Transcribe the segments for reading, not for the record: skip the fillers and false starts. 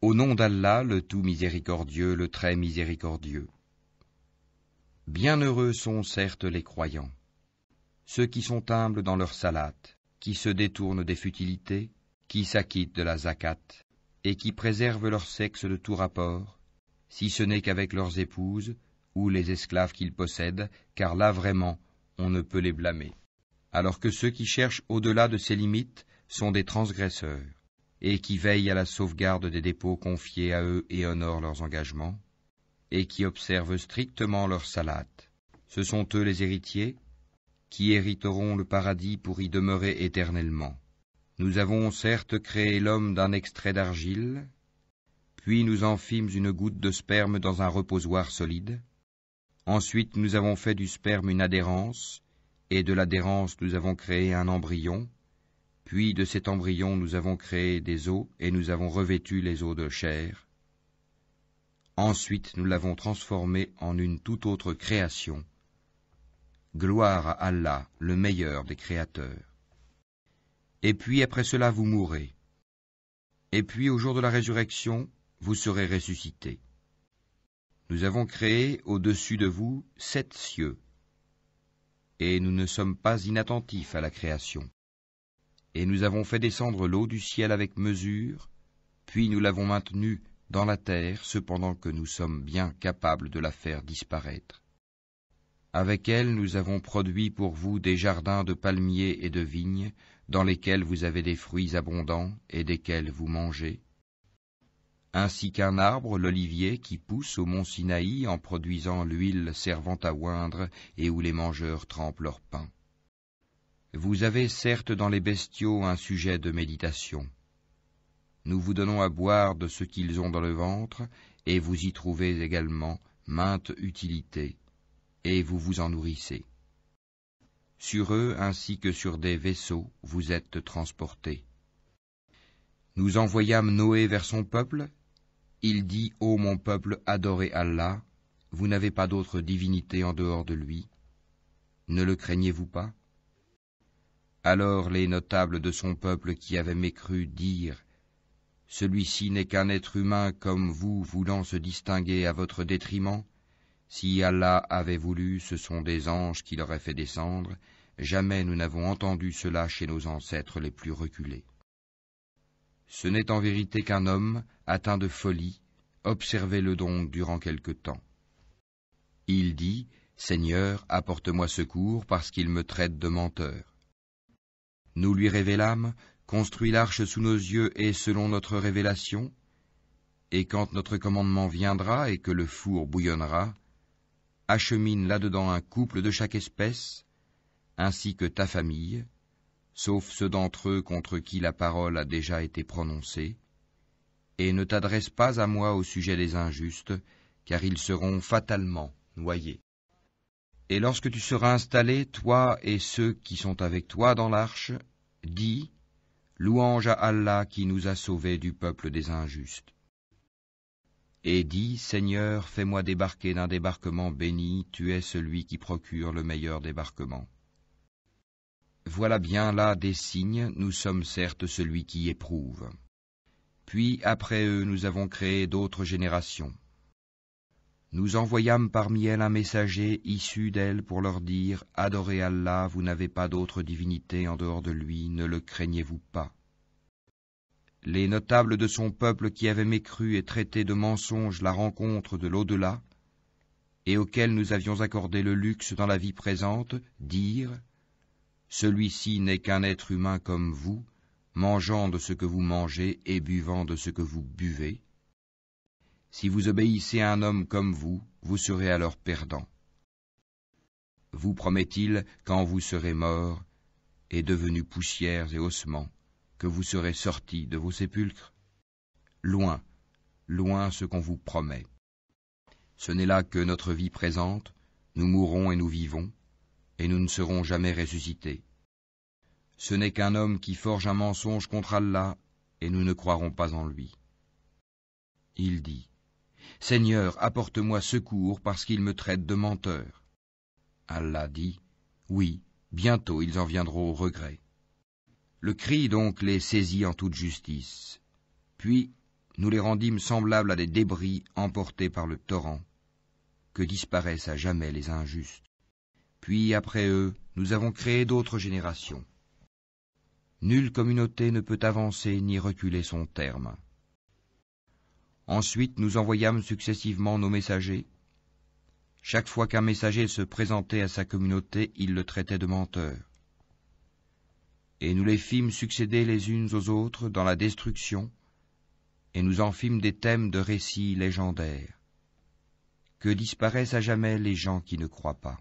Au nom d'Allah, le tout miséricordieux, le très miséricordieux. Bienheureux sont certes les croyants, ceux qui sont humbles dans leur salate, qui se détournent des futilités, qui s'acquittent de la zakat, et qui préservent leur sexe de tout rapport, si ce n'est qu'avec leurs épouses ou les esclaves qu'ils possèdent, car là vraiment, on ne peut les blâmer. Alors que ceux qui cherchent au-delà de ces limites sont des transgresseurs, et qui veillent à la sauvegarde des dépôts confiés à eux et honorent leurs engagements, et qui observent strictement leur salate. Ce sont eux les héritiers, qui hériteront le paradis pour y demeurer éternellement. Nous avons certes créé l'homme d'un extrait d'argile, puis nous en fîmes une goutte de sperme dans un reposoir solide. Ensuite nous avons fait du sperme une adhérence, et de l'adhérence nous avons créé un embryon, puis de cet embryon nous avons créé des os, et nous avons revêtu les os de chair. Ensuite nous l'avons transformé en une toute autre création. Gloire à Allah, le meilleur des créateurs. Et puis après cela vous mourrez. Et puis au jour de la résurrection, vous serez ressuscités. Nous avons créé au-dessus de vous 7 cieux, et nous ne sommes pas inattentifs à la création. Et nous avons fait descendre l'eau du ciel avec mesure, puis nous l'avons maintenue dans la terre, cependant que nous sommes bien capables de la faire disparaître. Avec elle, nous avons produit pour vous des jardins de palmiers et de vignes, dans lesquels vous avez des fruits abondants et desquels vous mangez, ainsi qu'un arbre, l'olivier, qui pousse au mont Sinaï en produisant l'huile servant à oindre et où les mangeurs trempent leur pain. Vous avez certes dans les bestiaux un sujet de méditation. Nous vous donnons à boire de ce qu'ils ont dans le ventre, et vous y trouvez également mainte utilité, et vous vous en nourrissez. Sur eux, ainsi que sur des vaisseaux, vous êtes transportés. Nous envoyâmes Noé vers son peuple. Il dit, ô mon peuple, adorez Allah, vous n'avez pas d'autre divinité en dehors de lui. Ne le craignez-vous pas? Alors les notables de son peuple qui avaient mécru dirent, celui-ci n'est qu'un être humain comme vous voulant se distinguer à votre détriment. Si Allah avait voulu, ce sont des anges qui l'auraient fait descendre. Jamais nous n'avons entendu cela chez nos ancêtres les plus reculés. Ce n'est en vérité qu'un homme atteint de folie, observez-le donc durant quelque temps. Il dit, Seigneur, apporte-moi secours parce qu'il me traite de menteur. Nous lui révélâmes, construis l'arche sous nos yeux et selon notre révélation, et quand notre commandement viendra et que le four bouillonnera, achemine là-dedans un couple de chaque espèce, ainsi que ta famille, sauf ceux d'entre eux contre qui la parole a déjà été prononcée, et ne t'adresse pas à moi au sujet des injustes, car ils seront fatalement noyés. Et lorsque tu seras installé, toi et ceux qui sont avec toi dans l'arche, dis, louange à Allah qui nous a sauvés du peuple des injustes. Et dis, Seigneur, fais-moi débarquer d'un débarquement béni, tu es celui qui procure le meilleur débarquement. Voilà bien là des signes, nous sommes certes celui qui éprouve. Puis après eux nous avons créé d'autres générations. Nous envoyâmes parmi elles un messager issu d'elles pour leur dire, adorez Allah, vous n'avez pas d'autre divinité en dehors de lui, ne le craignez-vous pas. Les notables de son peuple qui avaient mécru et traité de mensonge la rencontre de l'au-delà, et auxquels nous avions accordé le luxe dans la vie présente, dirent, celui-ci n'est qu'un être humain comme vous, mangeant de ce que vous mangez et buvant de ce que vous buvez. Si vous obéissez à un homme comme vous, vous serez alors perdant. Vous promet-il, quand vous serez morts et devenus poussières et ossements, que vous serez sortis de vos sépulcres? Loin, loin ce qu'on vous promet. Ce n'est là que notre vie présente, nous mourrons et nous vivons, et nous ne serons jamais ressuscités. Ce n'est qu'un homme qui forge un mensonge contre Allah, et nous ne croirons pas en lui. Il dit, Seigneur, apporte-moi secours parce qu'il me traite de menteur. Allah dit, oui, bientôt ils en viendront au regret. Le cri donc les saisit en toute justice. Puis nous les rendîmes semblables à des débris emportés par le torrent, que disparaissent à jamais les injustes. Puis après eux, nous avons créé d'autres générations. Nulle communauté ne peut avancer ni reculer son terme. Ensuite, nous envoyâmes successivement nos messagers. Chaque fois qu'un messager se présentait à sa communauté, il le traitait de menteur. Et nous les fîmes succéder les unes aux autres dans la destruction, et nous en fîmes des thèmes de récits légendaires, que disparaissent à jamais les gens qui ne croient pas.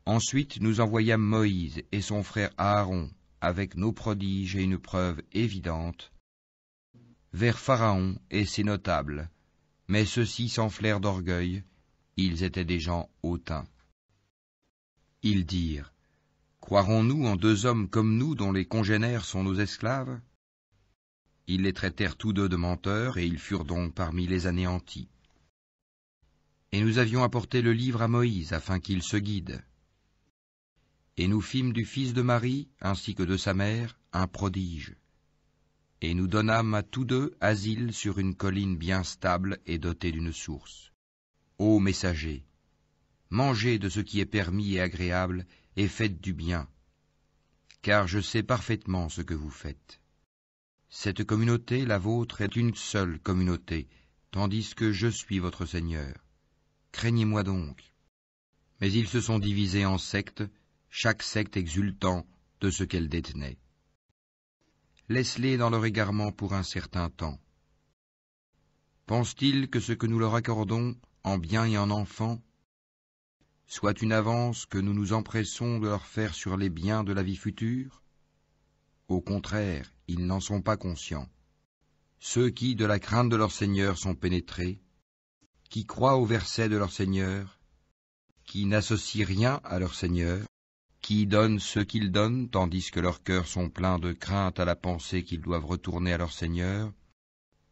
Ensuite, nous envoyâmes Moïse et son frère Aaron, avec nos prodiges et une preuve évidente, vers Pharaon et ses notables, mais ceux-ci s'enflèrent d'orgueil, ils étaient des gens hautains. Ils dirent, « Croirons-nous en 2 hommes comme nous dont les congénères sont nos esclaves ?» Ils les traitèrent tous 2 de menteurs, et ils furent donc parmi les anéantis. Et nous avions apporté le livre à Moïse, afin qu'il se guide. Et nous fîmes du fils de Marie, ainsi que de sa mère, un prodige. Et nous donnâmes à tous 2 asile sur une colline bien stable et dotée d'une source. Ô messagers, mangez de ce qui est permis et agréable, et faites du bien, car je sais parfaitement ce que vous faites. Cette communauté, la vôtre, est une seule communauté, tandis que je suis votre Seigneur. Craignez-moi donc. Mais ils se sont divisés en sectes, chaque secte exultant de ce qu'elle détenait. Laisse-les dans leur égarement pour un certain temps. Pensent-ils que ce que nous leur accordons, en bien et en enfants, soit une avance que nous nous empressons de leur faire sur les biens de la vie future? Au contraire, ils n'en sont pas conscients. Ceux qui, de la crainte de leur Seigneur, sont pénétrés, qui croient au verset de leur Seigneur, qui n'associent rien à leur Seigneur, qui donnent ce qu'ils donnent, tandis que leurs cœurs sont pleins de crainte à la pensée qu'ils doivent retourner à leur Seigneur,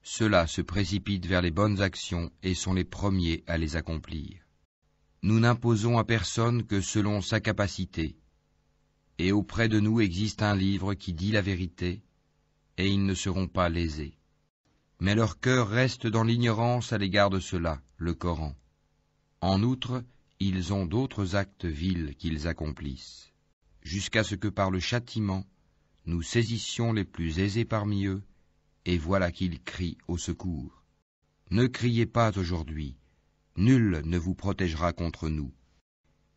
ceux-là se précipitent vers les bonnes actions et sont les premiers à les accomplir. Nous n'imposons à personne que selon sa capacité, et auprès de nous existe un livre qui dit la vérité, et ils ne seront pas lésés. Mais leur cœur reste dans l'ignorance à l'égard de cela, le Coran. En outre, ils ont d'autres actes vils qu'ils accomplissent, jusqu'à ce que par le châtiment, nous saisissions les plus aisés parmi eux, et voilà qu'ils crient au secours. Ne criez pas aujourd'hui, nul ne vous protégera contre nous.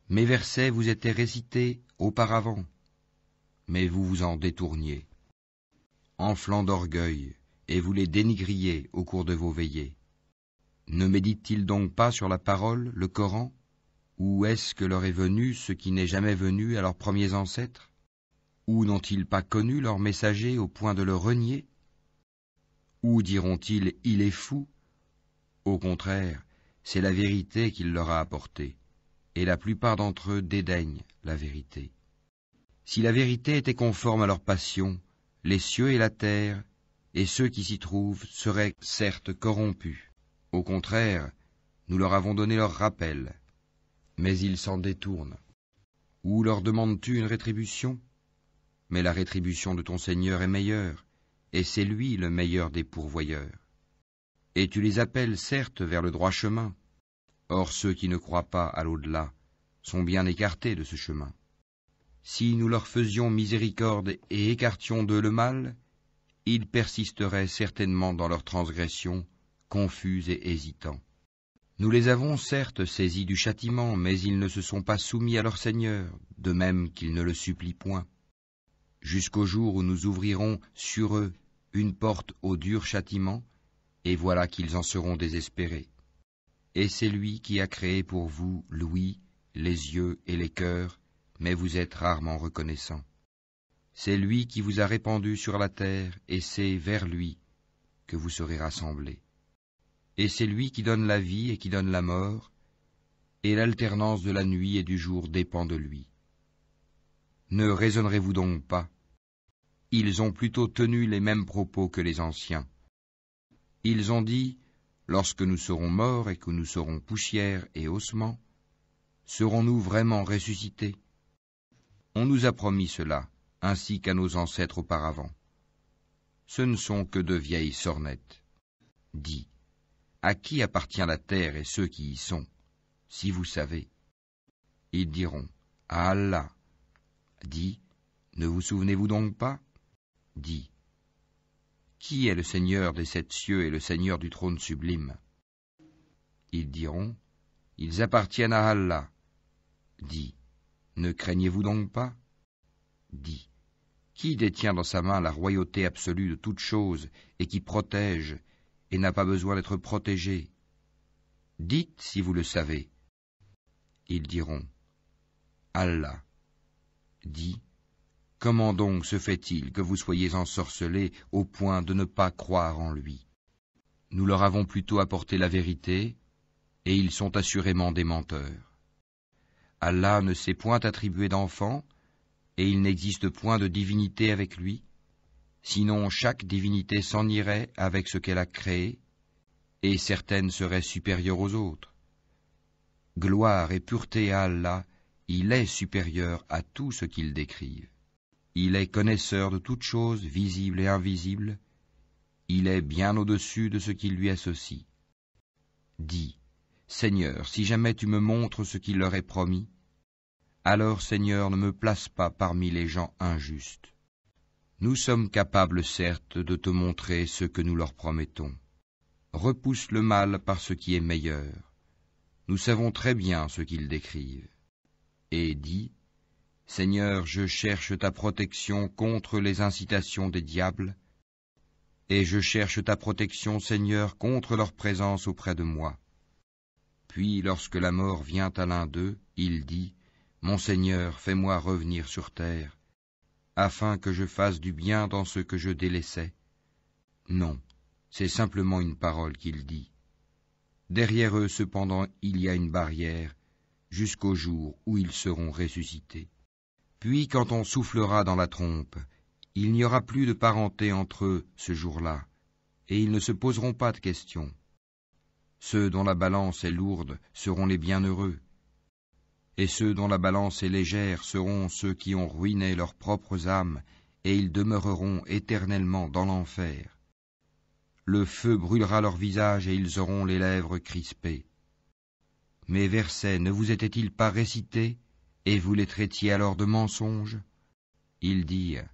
Mes versets vous étaient récités auparavant, mais vous vous en détourniez, enflants d'orgueil, et vous les dénigriez au cours de vos veillées. Ne méditent-ils donc pas sur la parole, le Coran? Ou est-ce que leur est venu ce qui n'est jamais venu à leurs premiers ancêtres? Ou n'ont-ils pas connu leur messager au point de le renier? Ou diront-ils, il est fou? Au contraire, c'est la vérité qu'il leur a apportée, et la plupart d'entre eux dédaignent la vérité. Si la vérité était conforme à leur passion, les cieux et la terre, et ceux qui s'y trouvent, seraient certes corrompus. Au contraire, nous leur avons donné leur rappel, mais ils s'en détournent. Ou leur demandes-tu une rétribution? Mais la rétribution de ton Seigneur est meilleure, et c'est lui le meilleur des pourvoyeurs. Et tu les appelles certes vers le droit chemin. Or ceux qui ne croient pas à l'au-delà sont bien écartés de ce chemin. Si nous leur faisions miséricorde et écartions d'eux le mal, ils persisteraient certainement dans leur transgression, confus et hésitants. Nous les avons certes saisis du châtiment, mais ils ne se sont pas soumis à leur Seigneur, de même qu'ils ne le supplient point, jusqu'au jour où nous ouvrirons sur eux une porte au dur châtiment, et voilà qu'ils en seront désespérés. Et c'est lui qui a créé pour vous l'ouïe, les yeux et les cœurs, mais vous êtes rarement reconnaissants. C'est lui qui vous a répandu sur la terre, et c'est vers lui que vous serez rassemblés. Et c'est lui qui donne la vie et qui donne la mort, et l'alternance de la nuit et du jour dépend de lui. Ne raisonnerez-vous donc pas? Ils ont plutôt tenu les mêmes propos que les anciens. Ils ont dit, lorsque nous serons morts et que nous serons poussière et ossements, serons-nous vraiment ressuscités? On nous a promis cela, ainsi qu'à nos ancêtres auparavant. ce ne sont que de vieilles sornettes. Dis, à qui appartient la terre et ceux qui y sont, si vous savez? Ils diront, à Allah. Dis, ne vous souvenez-vous donc pas? Dis, qui est le Seigneur des 7 cieux et le Seigneur du trône sublime? Ils diront, ils appartiennent à Allah. Dis, ne craignez-vous donc pas? Dis, qui détient dans sa main la royauté absolue de toutes choses et qui protège et n'a pas besoin d'être protégé? Dites si vous le savez. Ils diront, Allah. Dis, comment donc se fait-il que vous soyez ensorcelés au point de ne pas croire en lui? Nous leur avons plutôt apporté la vérité, et ils sont assurément des menteurs. Allah ne s'est point attribué d'enfant, et il n'existe point de divinité avec lui, sinon chaque divinité s'en irait avec ce qu'elle a créé, et certaines seraient supérieures aux autres. Gloire et pureté à Allah, il est supérieur à tout ce qu'ils décrivent. Il est connaisseur de toutes choses visibles et invisibles, il est bien au-dessus de ce qui lui associe. Dis, Seigneur, si jamais tu me montres ce qu'il leur est promis, alors Seigneur, ne me place pas parmi les gens injustes. Nous sommes capables, certes, de te montrer ce que nous leur promettons. Repousse le mal par ce qui est meilleur. Nous savons très bien ce qu'ils décrivent. Et dis, Seigneur, je cherche ta protection contre les incitations des diables, et je cherche ta protection, Seigneur, contre leur présence auprès de moi. Puis, lorsque la mort vient à l'un d'eux, il dit, Mon Seigneur, fais-moi revenir sur terre, afin que je fasse du bien dans ce que je délaissais. Non, c'est simplement une parole qu'il dit. Derrière eux, cependant, il y a une barrière, jusqu'au jour où ils seront ressuscités. Puis, quand on soufflera dans la trompe, il n'y aura plus de parenté entre eux ce jour-là, et ils ne se poseront pas de questions. Ceux dont la balance est lourde seront les bienheureux, et ceux dont la balance est légère seront ceux qui ont ruiné leurs propres âmes, et ils demeureront éternellement dans l'enfer. Le feu brûlera leur visage et ils auront les lèvres crispées. Mes versets ne vous étaient-ils pas récités, et vous les traitiez alors de mensonges? Ils dirent,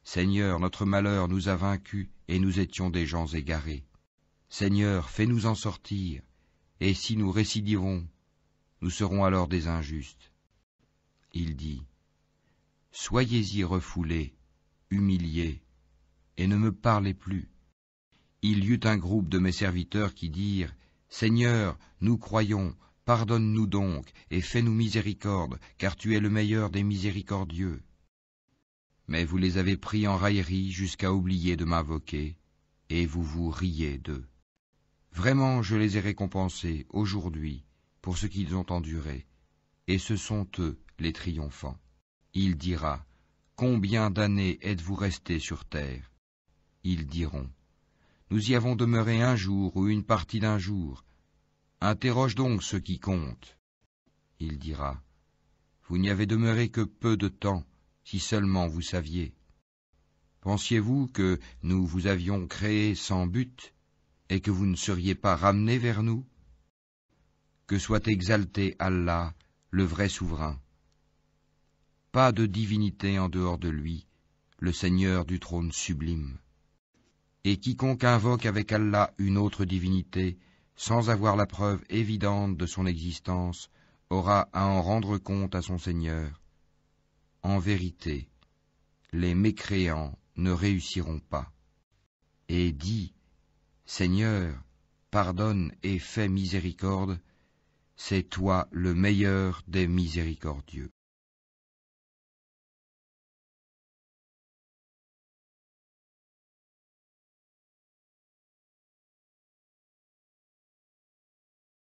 Seigneur, notre malheur nous a vaincus, et nous étions des gens égarés. Seigneur, fais-nous en sortir, et si nous récidivons, nous serons alors des injustes. Il dit, Soyez-y refoulés, humiliés, et ne me parlez plus. Il y eut un groupe de mes serviteurs qui dirent, Seigneur, nous croyons, pardonne-nous donc, et fais-nous miséricorde, car tu es le meilleur des miséricordieux. Mais vous les avez pris en raillerie jusqu'à oublier de m'invoquer, et vous vous riez d'eux. Vraiment, je les ai récompensés aujourd'hui pour ce qu'ils ont enduré, et ce sont eux les triomphants. Il dira, Combien d'années êtes-vous restés sur terre? Ils diront, Nous y avons demeuré un jour ou une partie d'un jour. Interroge donc ceux qui comptent. Il dira, Vous n'y avez demeuré que peu de temps, si seulement vous saviez. Pensiez-vous que nous vous avions créé sans but, et que vous ne seriez pas ramenés vers nous? Que soit exalté Allah, le vrai souverain. Pas de divinité en dehors de lui, le Seigneur du trône sublime. Et quiconque invoque avec Allah une autre divinité, sans avoir la preuve évidente de son existence, aura à en rendre compte à son Seigneur. En vérité, les mécréants ne réussiront pas. Et dis, Seigneur, pardonne et fais miséricorde, c'est toi le meilleur des miséricordieux.